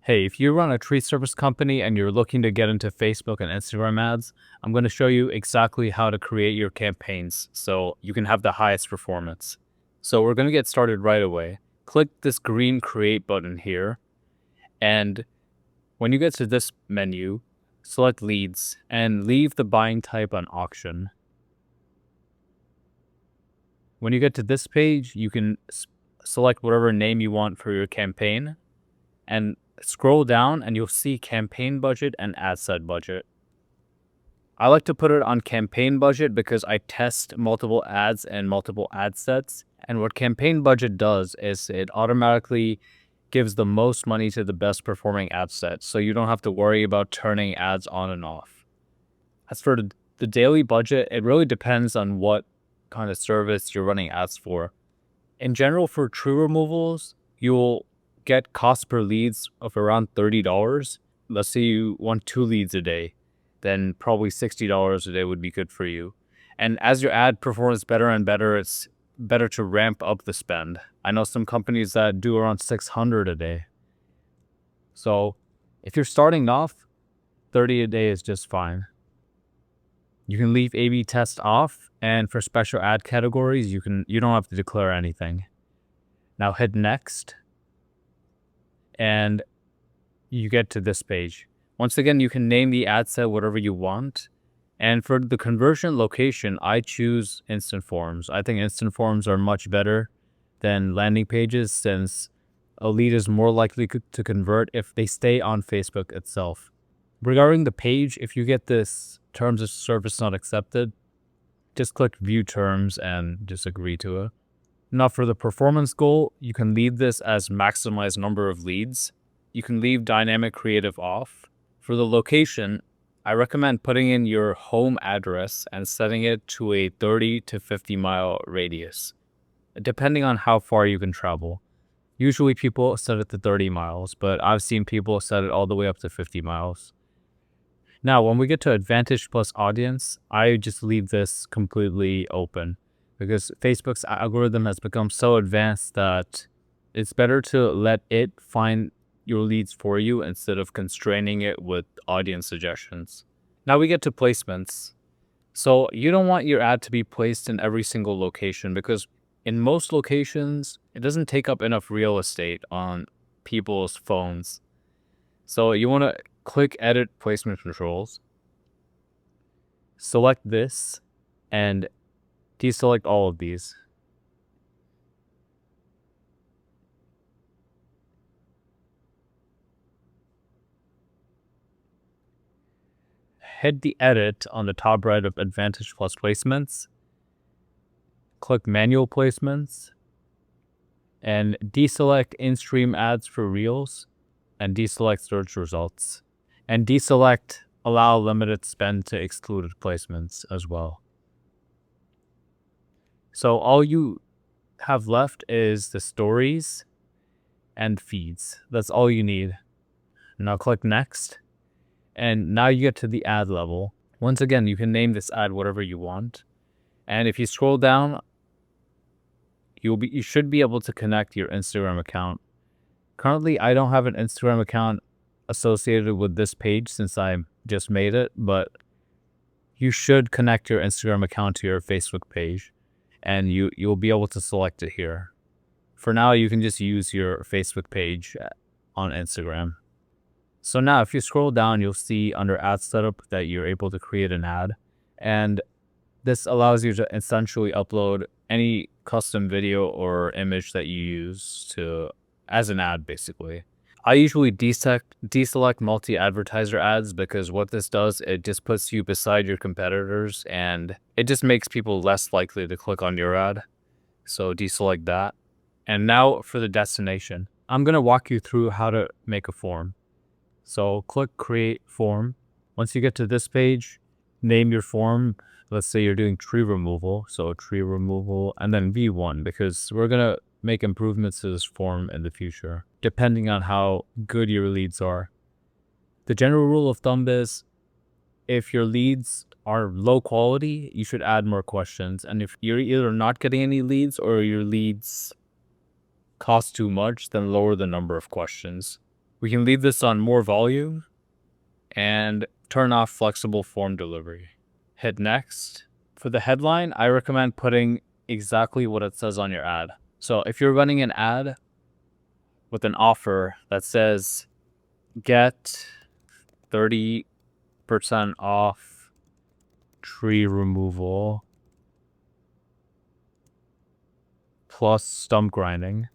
Hey, if you run a tree service company and you're looking to get into Facebook and Instagram ads, I'm going to show you exactly how to create your campaigns so you can have the highest performance. So we're going to get started right away. Click this green create button here. And when you get to this menu, select leads and leave the buying type on auction. When you get to this page, you can select whatever name you want for your campaign and scroll down and you'll see campaign budget and ad set budget. I like to put it on campaign budget because I test multiple ads and multiple ad sets. And what campaign budget does is it automatically gives the most money to the best performing ad set. So you don't have to worry about turning ads on and off. As for the daily budget, it really depends on what kind of service you're running ads for. In general, for tree removals, you'll get cost per leads of around $30. Let's say you want 2 leads a day, then probably $60 a day would be good for you. And as your ad performs better and better, it's better to ramp up the spend. I know some companies that do around $600 a day. So if you're starting off, 30 a day is just fine. You can leave A/B test off, and for special ad categories, you don't have to declare anything. Now hit next, and you get to this page. Once again, you can name the ad set whatever you want. And for the conversion location, I choose instant forms. I think instant forms are much better than landing pages since a lead is more likely to convert if they stay on Facebook itself. Regarding the page, if you get this terms of service not accepted, just click view terms and just agree to it. Now for the performance goal, you can leave this as maximize number of leads. You can leave dynamic creative off. For the location, I recommend putting in your home address and setting it to a 30 to 50 mile radius, depending on how far you can travel. Usually people set it to 30 miles, but I've seen people set it all the way up to 50 miles. Now, when we get to Advantage plus audience, I just leave this completely open because Facebook's algorithm has become so advanced that it's better to let it find your leads for you instead of constraining it with audience suggestions. Now we get to placements. So you don't want your ad to be placed in every single location because in most locations, it doesn't take up enough real estate on people's phones. So you want to click edit placement controls, select this, and deselect all of these. Hit the edit on the top right of Advantage Plus Placements, click Manual Placements, and deselect in-stream ads for Reels, and deselect search results, and deselect allow limited spend to excluded placements as well. So all you have left is the stories and feeds. That's all you need. Now click next. And now you get to the ad level. Once again, you can name this ad whatever you want. And if you scroll down, you should be able to connect your Instagram account. Currently, I don't have an Instagram account associated with this page since I just made it, but you should connect your Instagram account to your Facebook page and you'll be able to select it here. For now, you can just use your Facebook page on Instagram. So now if you scroll down, you'll see under ad setup that you're able to create an ad. And this allows you to essentially upload any custom video or image that you use as an ad, basically. I usually deselect multi-advertiser ads because what this does, it just puts you beside your competitors and it just makes people less likely to click on your ad. So deselect that. And now for the destination, I'm going to walk you through how to make a form. So click create form. Once you get to this page, name your form. Let's say you're doing tree removal. So tree removal and then V1 because we're going to make improvements to this form in the future, depending on how good your leads are. The general rule of thumb is if your leads are low quality, you should add more questions. And if you're either not getting any leads or your leads cost too much, then lower the number of questions. We can leave this on more volume and turn off flexible form delivery. Hit next. For the headline, I recommend putting exactly what it says on your ad. So if you're running an ad with an offer that says get 30% off tree removal plus stump grinding,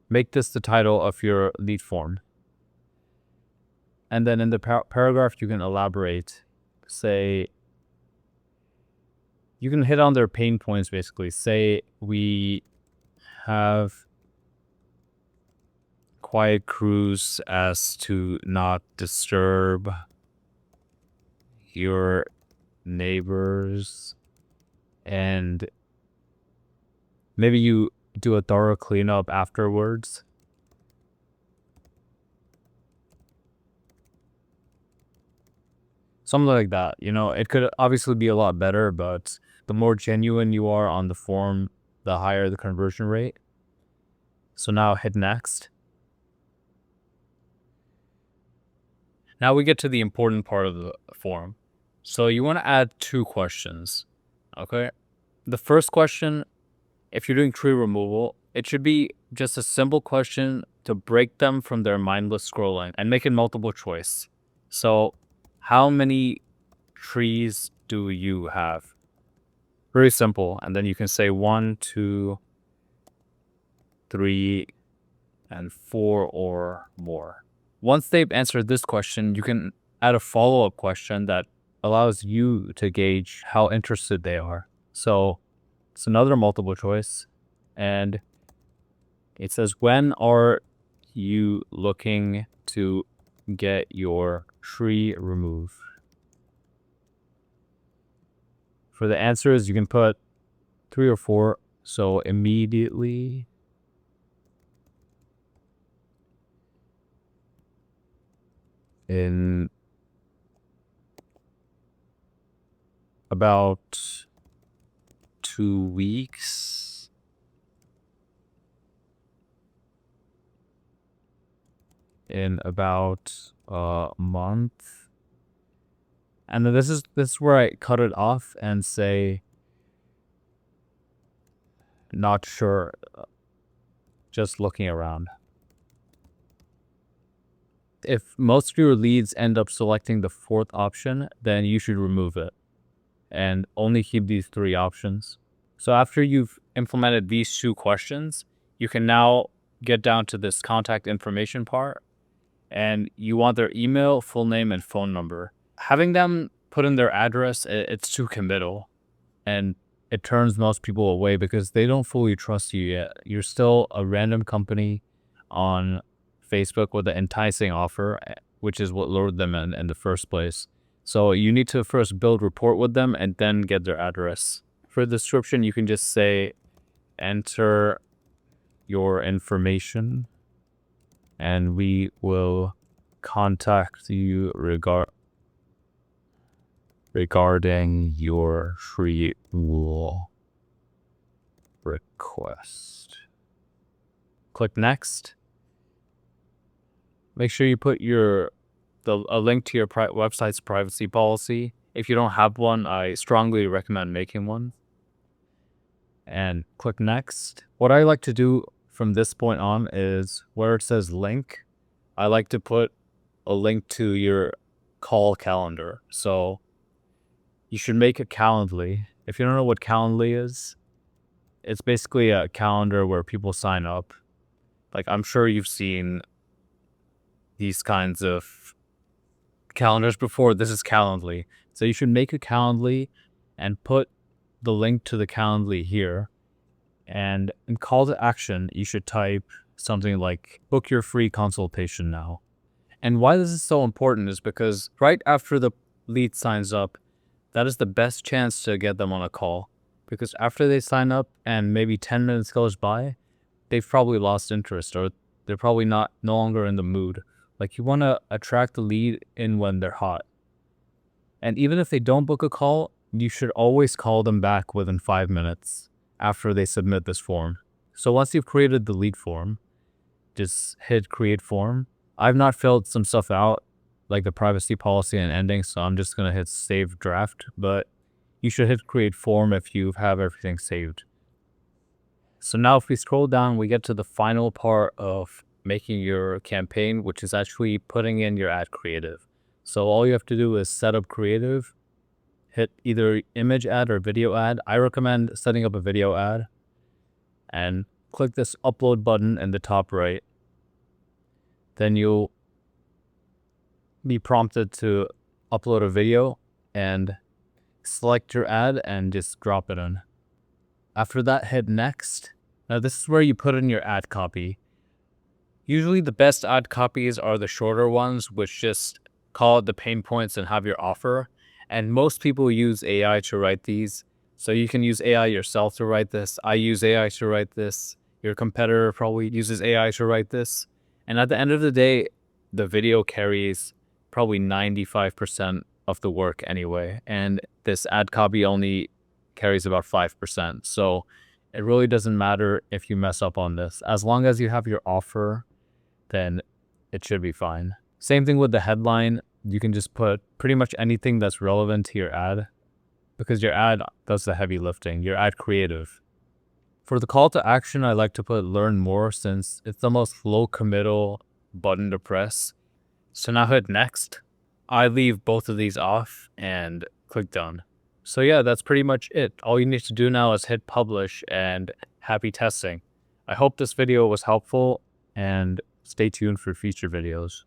make this the title of your lead form. And then in the paragraph, you can elaborate, say, you can hit on their pain points, basically. Say, we have quiet crews as to not disturb your neighbors, and maybe you do a thorough cleanup afterwards. Something like that. You know, it could obviously be a lot better, but the more genuine you are on the form, the higher the conversion rate. So now hit next. Now we get to the important part of the form. So you want to add 2 questions, okay? The first question, if you're doing tree removal, it should be just a simple question to break them from their mindless scrolling and make it multiple choice. So how many trees do you have? Very simple. And then you can say 1, 2, 3, and 4 or more. Once they've answered this question, you can add a follow-up question that allows you to gauge how interested they are. So it's another multiple choice, and it says, when are you looking to get your tree removed? For the answers, you can put 3 or 4. So immediately, in about 2 weeks, in about a month. And then this is where I cut it off and say, not sure, just looking around. If most of your leads end up selecting the 4th option, then you should remove it and only keep these 3 options. So after you've implemented these 2 questions, you can now get down to this contact information part, and you want their email, full name, and phone number. Having them put in their address, it's too committal, and it turns most people away because they don't fully trust you yet. You're still a random company on Facebook with an enticing offer, which is what lured them in the first place. So you need to first build rapport with them and then get their address. For the description, you can just say, enter your information and we will contact you regarding your tree removal request. Click next. Make sure you put a link to your website's privacy policy. If you don't have one, I strongly recommend making one. And click next. What I like to do from this point on is where it says link, I like to put a link to your call calendar. So you should make a Calendly. If you don't know what Calendly is, it's basically a calendar where people sign up. Like, I'm sure you've seen these kinds of calendars before. This is Calendly. So you should make a Calendly and put the link to the Calendly here. And in call to action, you should type something like, book your free consultation now. And why this is so important is because right after the lead signs up, that is the best chance to get them on a call. Because after they sign up and maybe 10 minutes goes by, they've probably lost interest or they're probably no longer in the mood. Like, you want to attract the lead in when they're hot. And even if they don't book a call, you should always call them back within 5 minutes after they submit this form. So once you've created the lead form, just hit create form. I've not filled some stuff out, like the privacy policy and ending, so I'm just gonna hit save draft, but you should hit create form if you have everything saved. So now if we scroll down, we get to the final part of making your campaign, which is actually putting in your ad creative. So all you have to do is set up creative, hit either image ad or video ad. I recommend setting up a video ad and click this upload button in the top right. Then you'll be prompted to upload a video and select your ad and just drop it in. After that, hit next. Now this is where you put in your ad copy. Usually the best ad copies are the shorter ones, which just call out the pain points and have your offer. And most people use AI to write these. So you can use AI yourself to write this. I use AI to write this. Your competitor probably uses AI to write this. And at the end of the day, the video carries probably 95% of the work anyway. And this ad copy only carries about 5%. So it really doesn't matter if you mess up on this. As long as you have your offer, then it should be fine. Same thing with the headline. You can just put pretty much anything that's relevant to your ad, because your ad does the heavy lifting, your ad creative. For the call to action, I like to put learn more, since it's the most low committal button to press. So now hit next. I leave both of these off and click done. So yeah, that's pretty much it. All you need to do now is hit publish, and happy testing. I hope this video was helpful, and stay tuned for future videos.